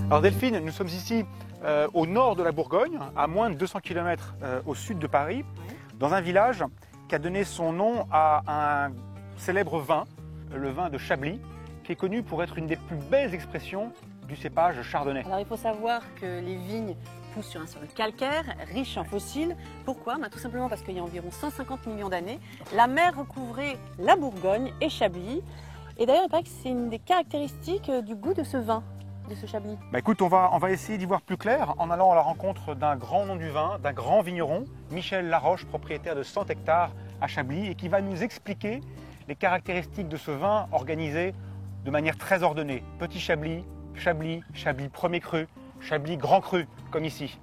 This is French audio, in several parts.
Alors Delphine, nous sommes ici au nord de la Bourgogne, à moins de 200 km au sud de Paris, dans un village qui a donné son nom à un célèbre vin, le vin de Chablis, qui est connu pour être une des plus belles expressions du cépage chardonnay. Alors il faut savoir que les vignes poussent sur un sol calcaire, riche en fossiles. Pourquoi? Tout simplement parce qu'il y a environ 150 millions d'années, la mer recouvrait la Bourgogne et Chablis. Et d'ailleurs, il paraît que c'est une des caractéristiques du goût de ce vin, de ce Chablis. Écoute, on va essayer d'y voir plus clair en allant à la rencontre d'un grand nom du vin, d'un grand vigneron, Michel Laroche, propriétaire de 100 hectares à Chablis, et qui va nous expliquer les caractéristiques de ce vin organisé de manière très ordonnée. Petit Chablis, Chablis, Chablis premier cru, Chablis grand cru, comme ici.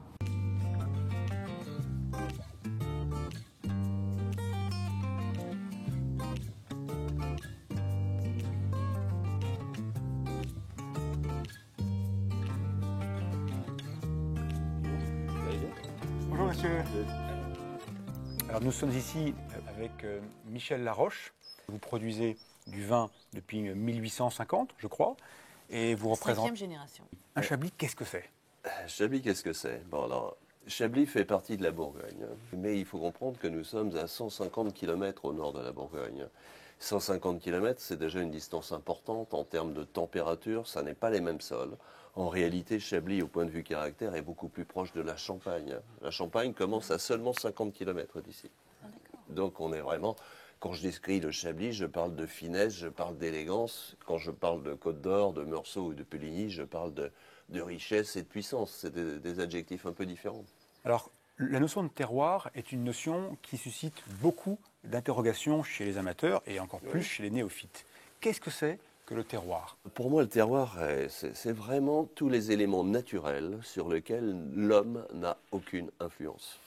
Bonjour monsieur. Alors nous sommes ici avec Michel Laroche. Vous produisez du vin depuis 1850, je crois, et vous représentez... 5e génération. Un Chablis, qu'est-ce que c'est? Chablis, qu'est-ce que c'est? Bon, alors, Chablis fait partie de la Bourgogne, mais il faut comprendre que nous sommes à 150 km au nord de la Bourgogne. 150 km, c'est déjà une distance importante en termes de température, ça n'est pas les mêmes sols. En réalité, Chablis, au point de vue caractère, est beaucoup plus proche de la Champagne. La Champagne commence à seulement 50 km d'ici. Donc on est vraiment... Quand je décris le Chablis, je parle de finesse, je parle d'élégance. Quand je parle de Côte d'Or, de Meursault ou de Puligny, je parle de richesse et de puissance. C'est des adjectifs un peu différents. Alors, la notion de terroir est une notion qui suscite beaucoup d'interrogations chez les amateurs et encore plus chez les néophytes. Qu'est-ce que c'est que le terroir? Pour moi, le terroir, c'est vraiment tous les éléments naturels sur lesquels l'homme n'a aucune influence.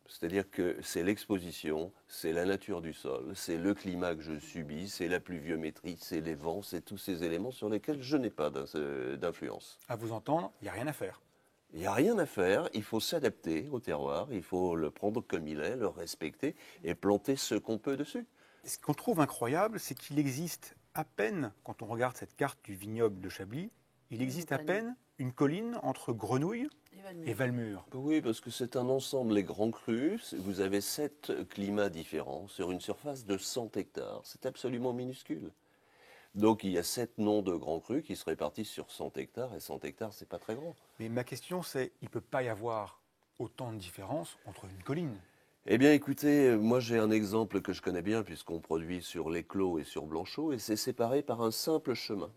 C'est-à-dire que c'est l'exposition, c'est la nature du sol, c'est le climat que je subis, c'est la pluviométrie, c'est les vents, c'est tous ces éléments sur lesquels je n'ai pas d'influence. À vous entendre, il n'y a rien à faire. Il n'y a rien à faire, il faut s'adapter au terroir, il faut le prendre comme il est, le respecter et planter ce qu'on peut dessus. Ce qu'on trouve incroyable, c'est qu'il existe à peine, quand on regarde cette carte du vignoble de Chablis, il existe à peine une colline entre Grenouille et Valmure. Oui, parce que c'est un ensemble, les grands crus. Vous avez 7 climats différents sur une surface de 100 hectares. C'est absolument minuscule. Donc il y a 7 noms de grands crus qui se répartissent sur 100 hectares, et 100 hectares, c'est pas très grand. Mais ma question, c'est, il ne peut pas y avoir autant de différence entre une colline. Eh bien écoutez, moi j'ai un exemple que je connais bien puisqu'on produit sur l'Éclos et sur Blanchot, et c'est séparé par un simple chemin.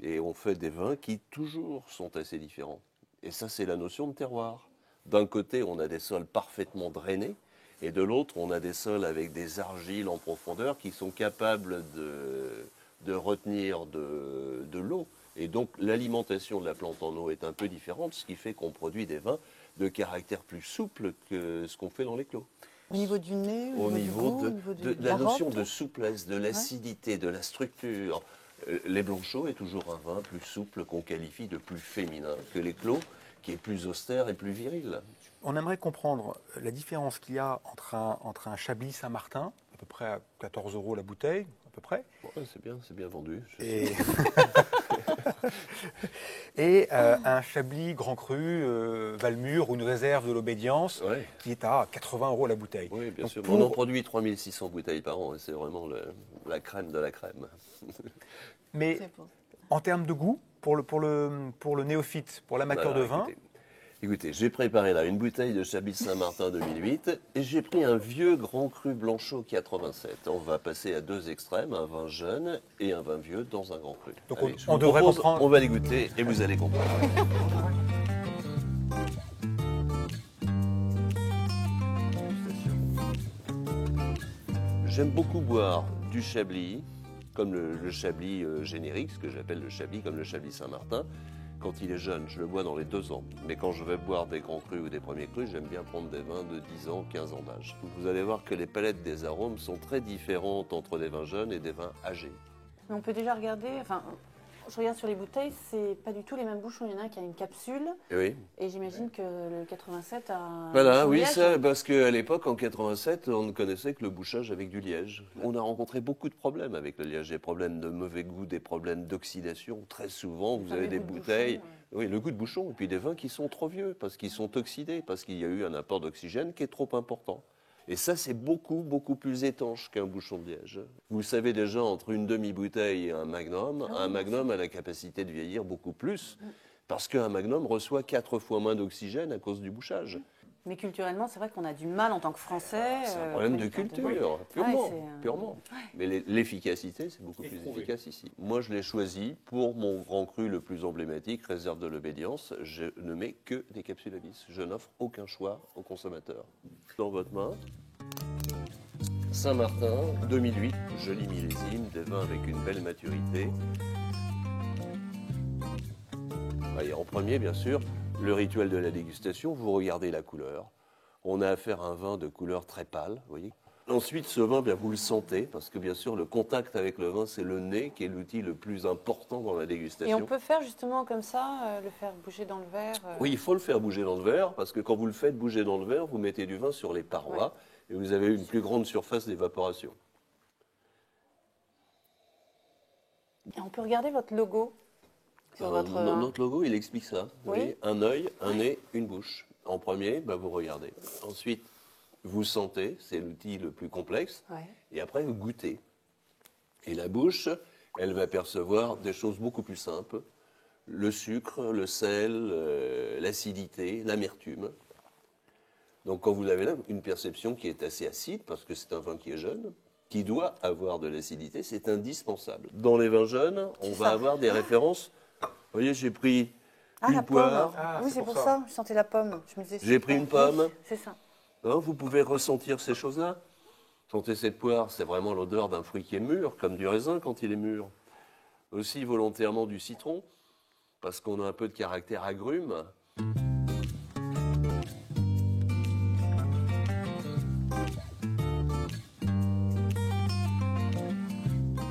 Et on fait des vins qui toujours sont assez différents. Et ça, c'est la notion de terroir. D'un côté, on a des sols parfaitement drainés, et de l'autre, on a des sols avec des argiles en profondeur qui sont capables de retenir de l'eau. Et donc, l'alimentation de la plante en eau est un peu différente, ce qui fait qu'on produit des vins de caractère plus souple que ce qu'on fait dans les clos. Au niveau du nez, au niveau de la notion de robe, souplesse, de l'acidité, de la structure. Les Blanchots est toujours un vin plus souple qu'on qualifie de plus féminin que les Clos, qui est plus austère et plus viril. On aimerait comprendre la différence qu'il y a entre un Chablis Saint-Martin, à peu près à 14 € la bouteille, à peu près. Ouais, c'est bien vendu. Et un Chablis Grand Cru, Valmure ou une réserve de l'Obédience, qui est à 80 € la bouteille. Oui, bien sûr. On en produit 3600 bouteilles par an et c'est vraiment la crème de la crème. Mais en termes de goût, pour le néophyte, pour l'amateur de vin... Écoutez, j'ai préparé là une bouteille de Chablis Saint-Martin 2008 et j'ai pris un vieux grand cru Blanchot 87. On va passer à 2 extrêmes, un vin jeune et un vin vieux dans un grand cru. Donc allez, on devrait comprendre... On va les goûter et vous allez comprendre. J'aime beaucoup boire du Chablis, comme le Chablis générique, ce que j'appelle le Chablis, comme le Chablis Saint-Martin. Quand il est jeune, je le bois dans les 2 ans. Mais quand je vais boire des grands crus ou des premiers crus, j'aime bien prendre des vins de 10 ans, 15 ans d'âge. Vous allez voir que les palettes des arômes sont très différentes entre des vins jeunes et des vins âgés. Mais on peut déjà regarder, Je regarde sur les bouteilles, c'est pas du tout les mêmes bouchons. Il y en a un qui a une capsule. Oui. Et j'imagine que le 87 a. Voilà, un oui, liège. ça, parce qu'à l'époque, en 87, on ne connaissait que le bouchage avec du liège. On a rencontré beaucoup de problèmes avec le liège, des problèmes de mauvais goût, des problèmes d'oxydation. Très souvent, vous avez des goût de bouteilles, bouchon, oui, le goût de bouchon, et puis des vins qui sont trop vieux, parce qu'ils sont oxydés, parce qu'il y a eu un apport d'oxygène qui est trop important. Et ça, c'est beaucoup, beaucoup plus étanche qu'un bouchon de liège. Vous savez déjà, entre une demi-bouteille et un magnum a la capacité de vieillir beaucoup plus, parce qu'un magnum reçoit 4 fois moins d'oxygène à cause du bouchage. Mais culturellement, c'est vrai qu'on a du mal en tant que Français. C'est un problème de culture, purement. Purement. Mais l'efficacité, c'est beaucoup plus efficace ici. Moi, je l'ai choisi pour mon grand cru le plus emblématique, réserve de l'obédience. Je ne mets que des capsules à vis. Je n'offre aucun choix aux consommateurs. Dans votre main, Saint-Martin, 2008, joli millésime, des vins avec une belle maturité. Et en premier, bien sûr, le rituel de la dégustation, vous regardez la couleur. On a affaire à un vin de couleur très pâle, vous voyez. Ensuite, ce vin, bien, vous le sentez, parce que bien sûr, le contact avec le vin, c'est le nez qui est l'outil le plus important dans la dégustation. Et on peut faire justement comme ça, le faire bouger dans le verre Oui, il faut le faire bouger dans le verre, parce que quand vous le faites bouger dans le verre, vous mettez du vin sur les parois, et vous avez une plus grande surface d'évaporation. Et on peut regarder votre logo sur votre... Notre logo, il explique ça. Vous Oui. voyez, un œil, un nez, une bouche. En premier, vous regardez. Ensuite, vous sentez, c'est l'outil le plus complexe. Ouais. Et après, vous goûtez. Et la bouche, elle va percevoir des choses beaucoup plus simples. Le sucre, le sel, l'acidité, l'amertume. Donc quand vous avez là une perception qui est assez acide, parce que c'est un vin qui est jeune, qui doit avoir de l'acidité, c'est indispensable. Dans les vins jeunes, on va avoir des références. Vous voyez, j'ai pris une poire. Oui, c'est pour ça. Je sentais la pomme. Je me disais, J'ai pris une pomme. C'est ça. Hein, vous pouvez ressentir ces choses-là. Sentez cette poire, c'est vraiment l'odeur d'un fruit qui est mûr, comme du raisin quand il est mûr. Aussi volontairement du citron, parce qu'on a un peu de caractère agrume.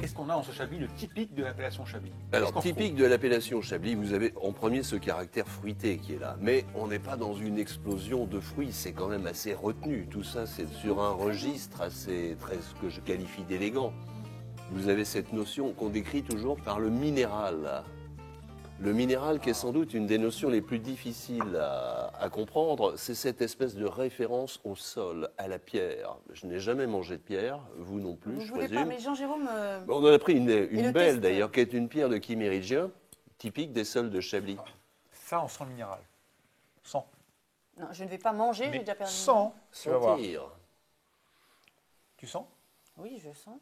Qu'est-ce qu'on a dans ce Chablis, le typique de l'appellation Chablis? Alors, Qu'est-ce qu'on typique de l'appellation Chablis, vous avez en premier ce caractère fruité qui est là. Mais on n'est pas dans une explosion de fruits, c'est quand même assez retenu. Tout ça, c'est sur un registre assez, très, ce que je qualifie d'élégant. Vous avez cette notion qu'on décrit toujours par le minéral. Le minéral, qui est sans doute une des notions les plus difficiles à comprendre, c'est cette espèce de référence au sol, à la pierre. Je n'ai jamais mangé de pierre, vous non plus, Vous je voulez présume. pas, mais Jean-Jérôme... On en a pris une le belle test. d'ailleurs, qui est une pierre de chiméridien, typique des sols de Chablis. Ça, on sent le minéral. Sans. Non, je ne vais pas manger, j'ai Mais déjà perdu. sans, tu vas voir. Sentir. Tu sens? Oui, je sens.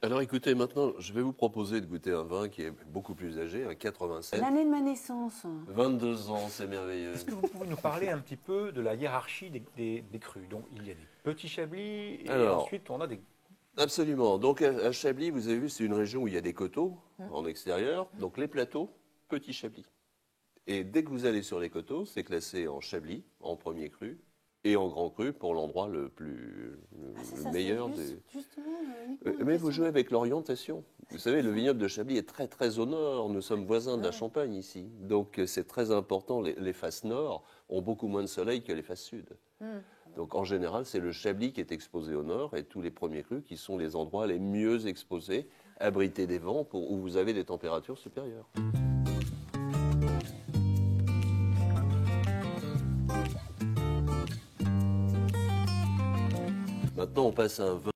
Alors écoutez, maintenant, je vais vous proposer de goûter un vin qui est beaucoup plus âgé, un 87. L'année de ma naissance. 22 ans, c'est merveilleux. Est-ce que vous pouvez nous parler un petit peu de la hiérarchie des crus? Donc, il y a des petits Chablis et Alors, ensuite on a des... Absolument. Donc à Chablis, vous avez vu, c'est une région où il y a des coteaux en extérieur. Donc les plateaux, petits Chablis. Et dès que vous allez sur les coteaux, c'est classé en Chablis, en premier cru, et en grand cru pour l'endroit le meilleur des... Justement, Mais vous jouez avec l'orientation. Vous savez, le vignoble de Chablis est très très au nord. Nous sommes voisins de la Champagne ici. Donc c'est très important. Les faces nord ont beaucoup moins de soleil que les faces sud. Donc en général, c'est le Chablis qui est exposé au nord et tous les premiers crus qui sont les endroits les mieux exposés, abrités des vents, où vous avez des températures supérieures. Maintenant, on passe à un vin